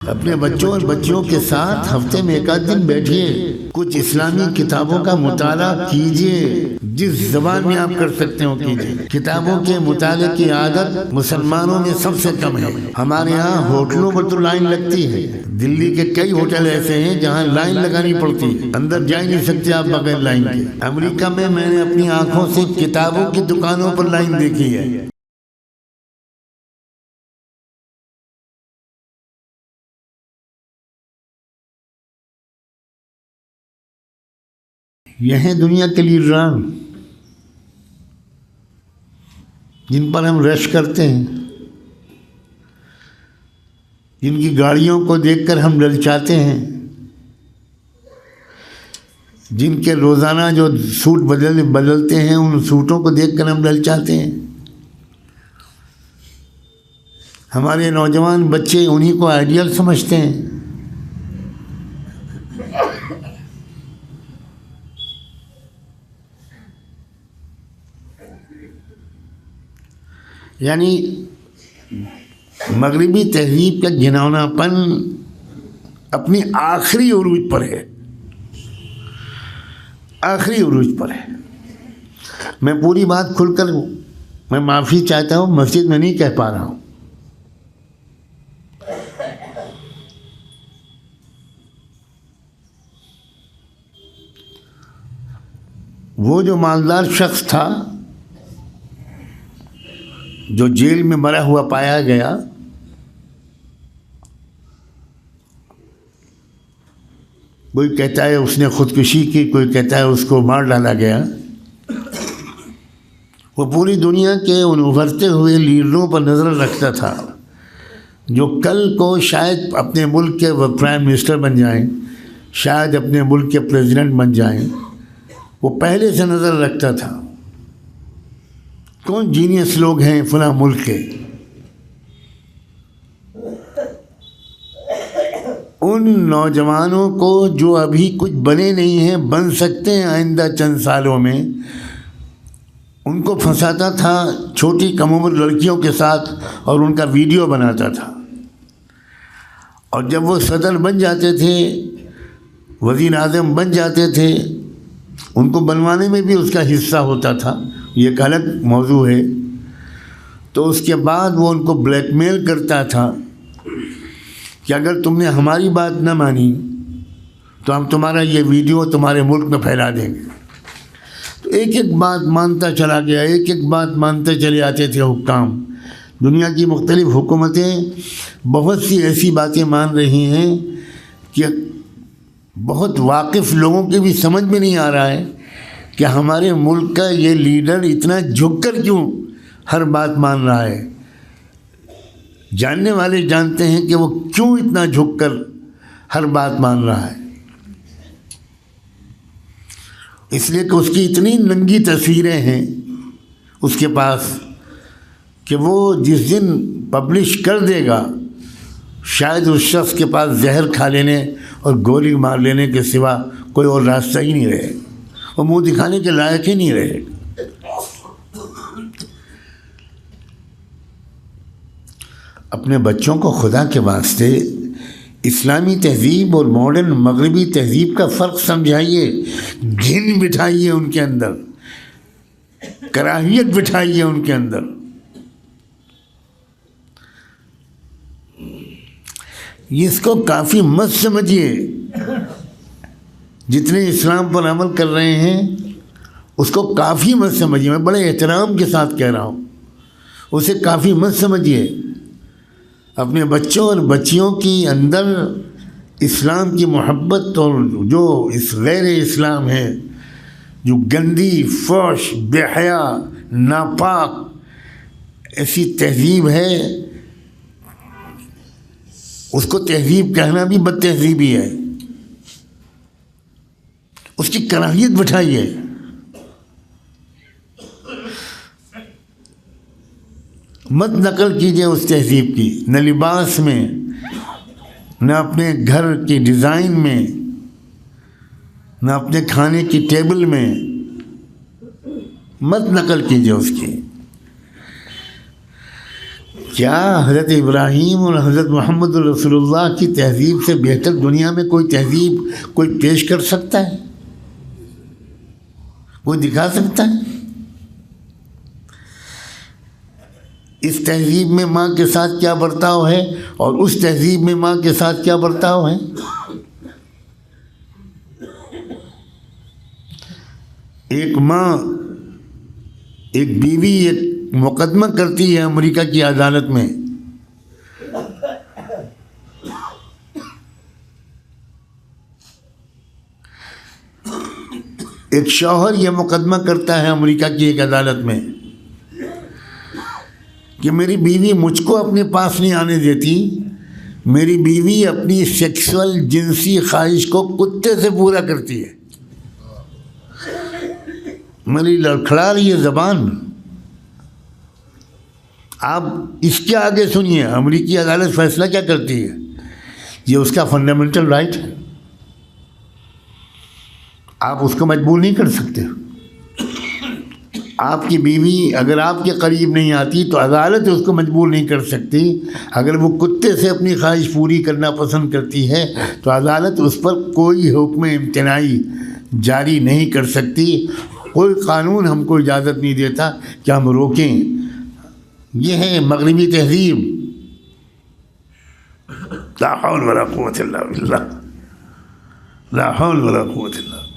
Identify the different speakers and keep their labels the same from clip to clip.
Speaker 1: اپنے بچوں اور بچیوں کے ساتھ ہفتے میں ایک آدھ دن بیٹھیے، کچھ اسلامی کتابوں کا مطالعہ کیجیے، جس زبان میں آپ کر سکتے ہو کیجیے۔ کتابوں کے مطالعے کی عادت مسلمانوں میں سب سے کم ہے۔ ہمارے ہاں ہوٹلوں پر تو لائن لگتی ہے، دلی کے کئی ہوٹل ایسے ہیں جہاں لائن لگانی پڑتی ہے، اندر جا ہی نہیں سکتے آپ بغیر لائن کے۔ امریکہ میں نے اپنی آنکھوں سے کتابوں کی دکانوں پر لائن دیکھی ہے۔ یہ ہیں دنیا کے لیڈران جن پر ہم رش کرتے ہیں، جن کی گاڑیوں کو دیکھ کر ہم للچاتے ہیں، جن کے روزانہ جو سوٹ بدلتے ہیں ان سوٹوں کو دیکھ کر ہم للچاتے ہیں۔ ہمارے نوجوان بچے انہی کو آئیڈیل سمجھتے ہیں۔ یعنی مغربی تہذیب کا گھناؤنا پن اپنی آخری عروج پر ہے، آخری عروج پر ہے۔ میں پوری بات کھل کر میں معافی چاہتا ہوں، مسجد میں نہیں کہہ پا رہا ہوں۔ وہ جو مالدار شخص تھا جو جیل میں مرا ہوا پایا گیا، کوئی کہتا ہے اس نے خودکشی کی، کوئی کہتا ہے اس کو مار ڈالا گیا۔ وہ پوری دنیا کے ان ابھرتے ہوئے لیڈروں پر نظر رکھتا تھا جو کل کو شاید اپنے ملک کے پرائم منسٹر بن جائیں، شاید اپنے ملک کے پریزیڈنٹ بن جائیں۔ وہ پہلے سے نظر رکھتا تھا کون جینیس لوگ ہیں فلاں ملک کے، ان نوجوانوں کو جو ابھی کچھ بنے نہیں ہیں، بن سکتے ہیں آئندہ چند سالوں میں، ان کو پھنساتا تھا چھوٹی کم عمر لڑکیوں کے ساتھ اور ان کا ویڈیو بناتا تھا۔ اور جب وہ صدر بن جاتے تھے، وزیر اعظم بن جاتے تھے، ان کو بنوانے میں بھی اس کا حصہ ہوتا تھا، یہ ایک الگ موضوع ہے۔ تو اس کے بعد وہ ان کو بلیک میل کرتا تھا کہ اگر تم نے ہماری بات نہ مانی تو ہم تمہارا یہ ویڈیو تمہارے ملک میں پھیلا دیں گے۔ تو ایک ایک بات مانتا چلا گیا، ایک ایک بات مانتے چلے آتے تھے حکام۔ دنیا کی مختلف حکومتیں بہت سی ایسی باتیں مان رہی ہیں کہ بہت واقف لوگوں کے بھی سمجھ میں نہیں آ رہا ہے کہ ہمارے ملک کا یہ لیڈر اتنا جھک کر کیوں ہر بات مان رہا ہے۔ جاننے والے جانتے ہیں کہ وہ کیوں اتنا جھک کر ہر بات مان رہا ہے، اس لیے کہ اس کی اتنی ننگی تصویریں ہیں اس کے پاس کہ وہ جس دن پبلش کر دے گا شاید اس شخص کے پاس زہر کھا لینے اور گولی مار لینے کے سوا کوئی اور راستہ ہی نہیں رہے، وہ منہ دکھانے کے لائق ہی نہیں رہے۔ اپنے بچوں کو خدا کے واسطے اسلامی تہذیب اور ماڈرن مغربی تہذیب کا فرق سمجھائیے، گھن بٹھائیے ان کے اندر، کراہیت بٹھائیے ان کے اندر۔ اس کو کافی مت سمجھیے، جتنے اسلام پر عمل کر رہے ہیں اس کو کافی مت سمجھیے۔ میں بڑے احترام کے ساتھ کہہ رہا ہوں، اسے کافی مت سمجھیے۔ اپنے بچوں اور بچیوں کی اندر اسلام کی محبت اور جو اس غیر اسلام ہے، جو گندی، فحش، بے حیا، ناپاک ایسی تہذیب ہے، اس کو تہذیب کہنا بھی بد تہذیبی ہے۔ اس کی کراہیت بٹھائیے۔ مت نقل کیجیے اس تہذیب کی، نہ لباس میں، نہ اپنے گھر کی ڈیزائن میں، نہ اپنے کھانے کی ٹیبل میں، مت نقل کیجیے اس کی۔ کیا حضرت ابراہیم اور حضرت محمد رسول اللہ کی تہذیب سے بہتر دنیا میں کوئی تہذیب کوئی پیش کر سکتا ہے؟ کوئی دکھا سکتا ہے؟ اس تہذیب میں ماں کے ساتھ کیا برتاؤ ہے اور اس تہذیب میں ماں کے ساتھ کیا برتاؤ ہے؟ ایک ماں، ایک بیوی ایک مقدمہ کرتی ہے امریکہ کی عدالت میں، ایک شوہر یہ مقدمہ کرتا ہے امریکہ کی ایک عدالت میں کہ میری بیوی مجھ کو اپنے پاس نہیں آنے دیتی، میری بیوی اپنی سیکسول جنسی خواہش کو کتے سے پورا کرتی ہے۔ میری لڑکھڑا رہی ہے زبان۔ آپ اس کے آگے سنیے امریکی عدالت فیصلہ کیا کرتی ہے۔ یہ اس کا فنڈامنٹل رائٹ ہے، آپ اس کو مجبور نہیں کر سکتے۔ آپ کی بیوی اگر آپ کے قریب نہیں آتی تو عدالت اس کو مجبور نہیں کر سکتی۔ اگر وہ کتے سے اپنی خواہش پوری کرنا پسند کرتی ہے تو عدالت اس پر کوئی حکم امتناعی جاری نہیں کر سکتی۔ کوئی قانون ہم کو اجازت نہیں دیتا کہ ہم روکیں۔ یہ ہے مغربی تہذیب۔ لا حول ولا قوت الا باللہ، لا حول ولا قوت الا باللہ۔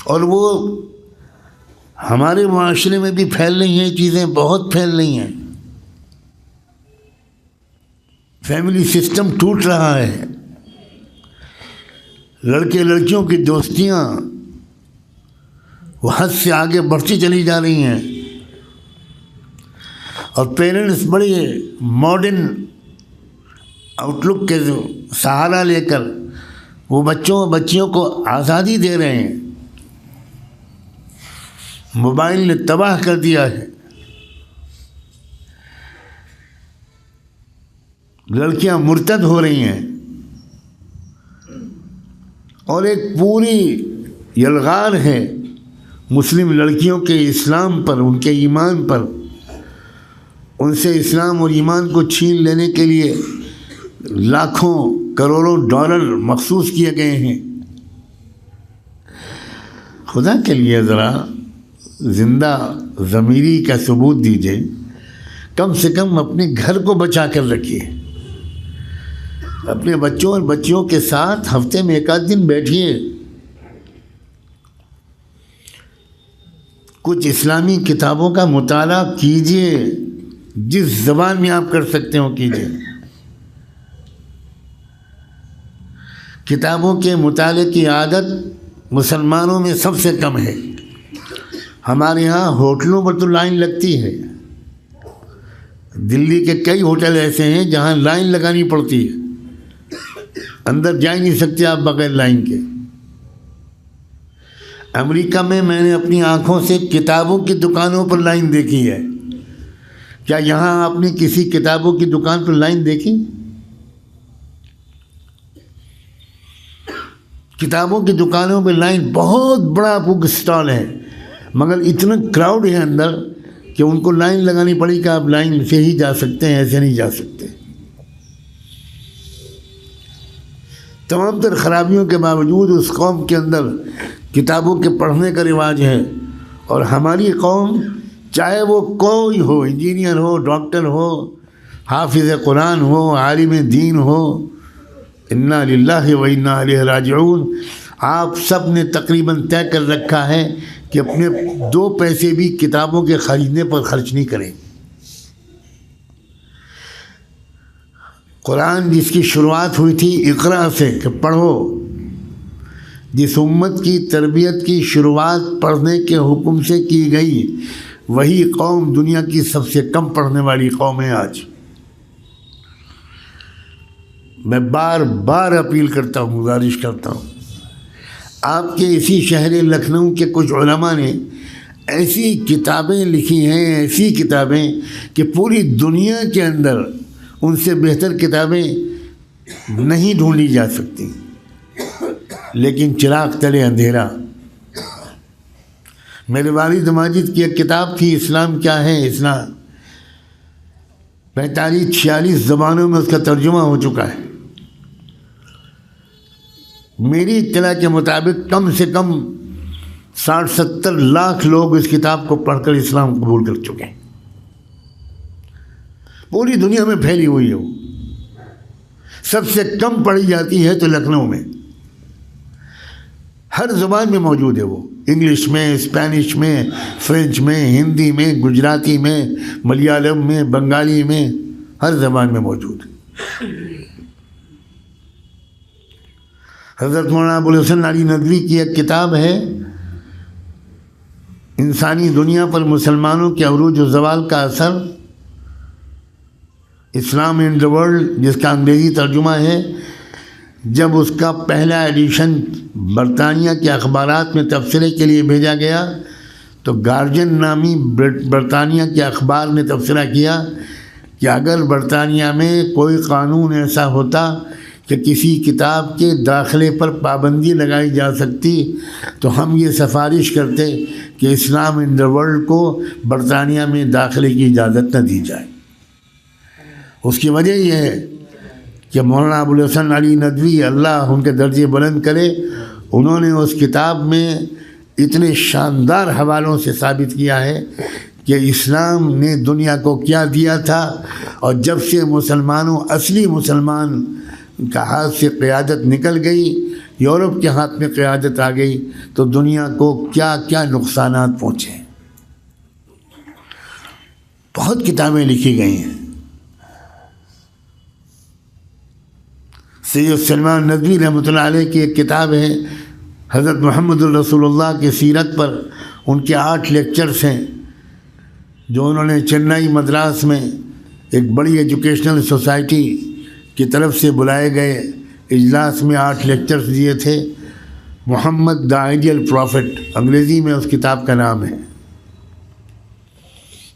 Speaker 1: اور وہ ہمارے معاشرے میں بھی پھیل رہی ہیں، چیزیں بہت پھیل رہی ہیں۔ فیملی سسٹم ٹوٹ رہا ہے، لڑکے لڑکیوں کی دوستیاں وہ حد سے آگے بڑھتی چلی جا رہی ہیں، اور پیرنٹس بڑے ماڈرن آؤٹ لک کے سہارا لے کر وہ بچیوں کو آزادی دے رہے ہیں۔ موبائل نے تباہ کر دیا ہے۔ لڑکیاں مرتد ہو رہی ہیں، اور ایک پوری یلغار ہے مسلم لڑکیوں کے اسلام پر، ان کے ایمان پر۔ ان سے اسلام اور ایمان کو چھین لینے کے لیے لاکھوں کروڑوں ڈالر مخصوص کیے گئے ہیں۔ خدا کے لیے ذرا زندہ ضمیری کا ثبوت دیجیے، کم سے کم اپنے گھر کو بچا کر رکھیے۔ اپنے بچوں اور بچیوں کے ساتھ ہفتے میں ایک آدھ دن بیٹھیے، کچھ اسلامی کتابوں کا مطالعہ کیجیے، جس زبان میں آپ کر سکتے ہو کیجیے۔ کتابوں کے مطالعے کی عادت مسلمانوں میں سب سے کم ہے۔ ہمارے ہاں ہوٹلوں پر تو لائن لگتی ہے۔ دلی کے کئی ہوٹل ایسے ہیں جہاں لائن لگانی پڑتی ہے، اندر جا ہی نہیں سکتے آپ بغیر لائن کے۔ امریکہ میں نے اپنی آنکھوں سے کتابوں کی دکانوں پر لائن دیکھی ہے۔ کیا یہاں آپ نے کسی کتابوں کی دکان پر لائن دیکھی؟ کتابوں کی دکانوں پہ لائن، بہت بڑا بک اسٹال ہے، مگر اتنا کراؤڈ ہے اندر کہ ان کو لائن لگانی پڑی کہ آپ لائن سے ہی جا سکتے ہیں، ایسے نہیں جا سکتے۔ تمام تر خرابیوں کے باوجود اس قوم کے اندر کتابوں کے پڑھنے کا رواج ہے، اور ہماری قوم چاہے وہ کوئی ہو، انجینئر ہو، ڈاکٹر ہو، حافظ قرآن ہو، عالم دین ہو، انا للہ و انا الیہ راجعون، آپ سب نے تقریباً طے کر رکھا ہے کہ اپنے 2 پیسے بھی کتابوں کے خریدنے پر خرچ نہیں کریں۔ قرآن جس کی شروعات ہوئی تھی اقرا سے کہ پڑھو، جس امت کی تربیت کی شروعات پڑھنے کے حکم سے کی گئی، وہی قوم دنیا کی سب سے کم پڑھنے والی قوم ہے آج۔ میں بار بار اپیل کرتا ہوں، گزارش کرتا ہوں، آپ کے اسی شہر لکھنؤ کے کچھ علماء نے ایسی کتابیں لکھی ہیں، ایسی کتابیں کہ پوری دنیا کے اندر ان سے بہتر کتابیں نہیں ڈھونڈی جا سکتی، لیکن چراغ تلے اندھیرا۔ میرے والد ماجد کی ایک کتاب تھی اسلام کیا ہے اسلام، 45-46 زبانوں میں اس کا ترجمہ ہو چکا ہے۔ میری اطلاع کے مطابق کم سے کم 60-70 لاکھ لوگ اس کتاب کو پڑھ کر اسلام قبول کر چکے ہیں۔ پوری دنیا میں پھیلی ہوئی ہے وہ، سب سے کم پڑھی جاتی ہے تو لکھنؤ میں، ہر زبان میں موجود ہے وہ، انگلش میں، اسپینش میں، فرینچ میں، ہندی میں، گجراتی میں، ملیالم میں، بنگالی میں، ہر زبان میں موجود ہے۔ حضرت مولانا ابوالحسن علی ندوی کی ایک کتاب ہے انسانی دنیا پر مسلمانوں کے عروج و زوال کا اثر، اسلام ان دا ورلڈ، جس کا انگریزی ترجمہ ہے۔ جب اس کا پہلا ایڈیشن برطانیہ کے اخبارات میں تبصرے کے لیے بھیجا گیا تو گارجین نامی برطانیہ کے اخبار نے تبصرہ کیا کہ اگر برطانیہ میں کوئی قانون ایسا ہوتا کہ کسی کتاب کے داخلے پر پابندی لگائی جا سکتی تو ہم یہ سفارش کرتے کہ اسلام ان دا ورلڈ کو برطانیہ میں داخلے کی اجازت نہ دی جائے۔ اس کی وجہ یہ ہے کہ مولانا ابوالحسن علی ندوی، اللہ ان کے درجے بلند کرے، انہوں نے اس کتاب میں اتنے شاندار حوالوں سے ثابت کیا ہے کہ اسلام نے دنیا کو کیا دیا تھا، اور جب سے مسلمانوں، اصلی مسلمان کا ہاتھ سے قیادت نکل گئی، یورپ کے ہاتھ میں قیادت آ گئی، تو دنیا کو کیا کیا نقصانات پہنچے۔ بہت کتابیں لکھی گئی ہیں۔ سید سلمان ندوی رحمۃ اللہ علیہ کی ایک کتاب ہے حضرت محمد الرسول اللہ کی سیرت پر، ان کے 8 لیکچرز ہیں جو انہوں نے چنئی مدراس میں ایک بڑی ایجوکیشنل سوسائٹی کی طرف سے بلائے گئے اجلاس میں 8 لیکچرز دیے تھے۔ محمد دا آئیڈیل پروفٹ، انگریزی میں اس کتاب کا نام ہے۔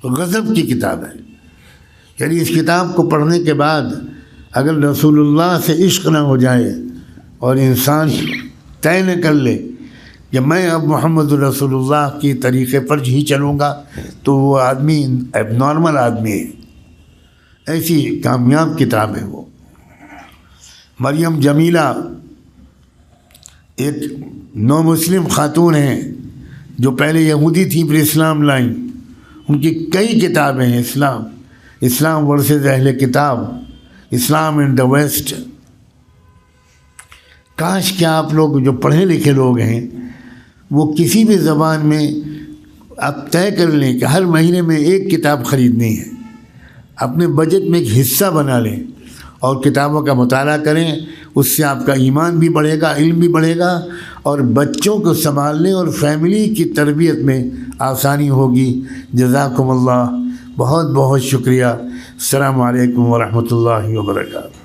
Speaker 1: غضب کی کتاب ہے، یعنی اس کتاب کو پڑھنے کے بعد اگر رسول اللہ سے عشق نہ ہو جائے اور انسان طے نہ کر لے کہ میں اب محمد رسول اللہ کی طریقے پر ہی چلوں گا، تو وہ آدمی ایب نارمل آدمی ہے۔ ایسی کامیاب کتاب ہے وہ۔ مریم جمیلہ ایک نو مسلم خاتون ہیں جو پہلے یہودی تھیں پھر اسلام لائیں، ان کی کئی کتابیں ہیں، اسلام ورسز اہل کتاب، اسلام ان دا ویسٹ۔ کاش کیا آپ لوگ جو پڑھے لکھے لوگ ہیں وہ کسی بھی زبان میں آپ طے کر لیں کہ ہر مہینے میں ایک کتاب خریدنی ہے، اپنے بجٹ میں ایک حصہ بنا لیں اور کتابوں کا مطالعہ کریں۔ اس سے آپ کا ایمان بھی بڑھے گا، علم بھی بڑھے گا، اور بچوں کو سنبھالنے اور فیملی کی تربیت میں آسانی ہوگی۔ جزاکم اللہ، بہت بہت شکریہ۔ السلام علیکم ورحمۃ اللہ وبرکاتہ۔